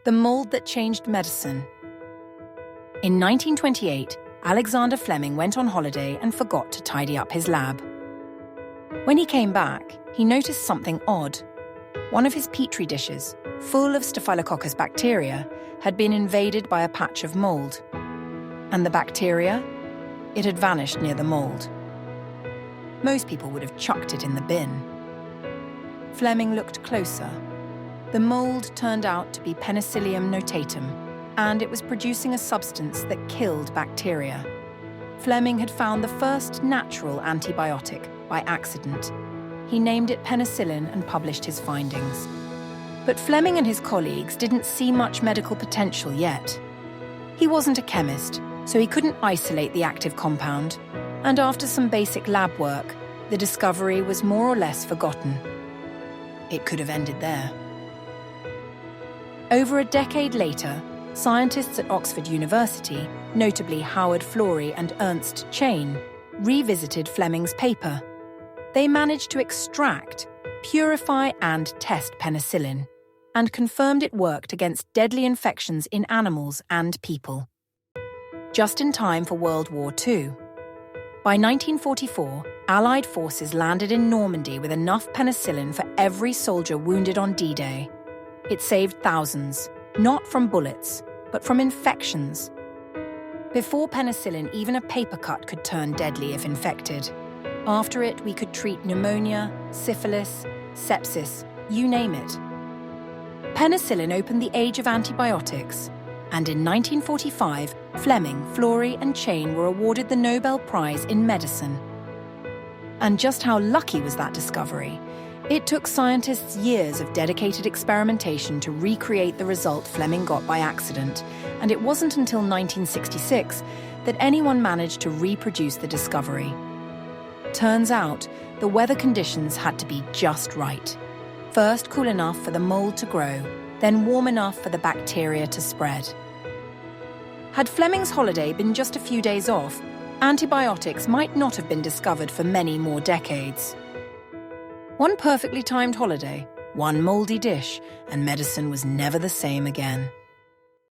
The mould that changed medicine. In 1928, Alexander Fleming went on holiday and forgot to tidy up his lab. When he came back, he noticed something odd. One of his petri dishes, full of Staphylococcus bacteria, had been invaded by a patch of mould. And the bacteria? It had vanished near the mould. Most people would have chucked it in the bin. Fleming looked closer. The mould turned out to be Penicillium notatum, and it was producing a substance that killed bacteria. Fleming had found the first natural antibiotic by accident. He named it penicillin and published his findings. But Fleming and his colleagues didn't see much medical potential yet. He wasn't a chemist, so he couldn't isolate the active compound, and after some basic lab work, the discovery was more or less forgotten. It could have ended there. Over a decade later, scientists at Oxford University, notably Howard Florey and Ernst Chain, revisited Fleming's paper. They managed to extract, purify and test penicillin, and confirmed it worked against deadly infections in animals and people. Just in time for World War II. By 1944, Allied forces landed in Normandy with enough penicillin for every soldier wounded on D-Day. It saved thousands, not from bullets, but from infections. Before penicillin, even a paper cut could turn deadly if infected. After it, we could treat pneumonia, syphilis, sepsis, you name it. Penicillin opened the age of antibiotics, and in 1945, Fleming, Florey and Chain were awarded the Nobel Prize in Medicine. And just how lucky was that discovery? It took scientists years of dedicated experimentation to recreate the result Fleming got by accident, and it wasn't until 1966 that anyone managed to reproduce the discovery. Turns out, the weather conditions had to be just right. First cool enough for the mould to grow, then warm enough for the bacteria to spread. Had Fleming's holiday been just a few days off, antibiotics might not have been discovered for many more decades. One perfectly timed holiday, one mouldy dish, and medicine was never the same again.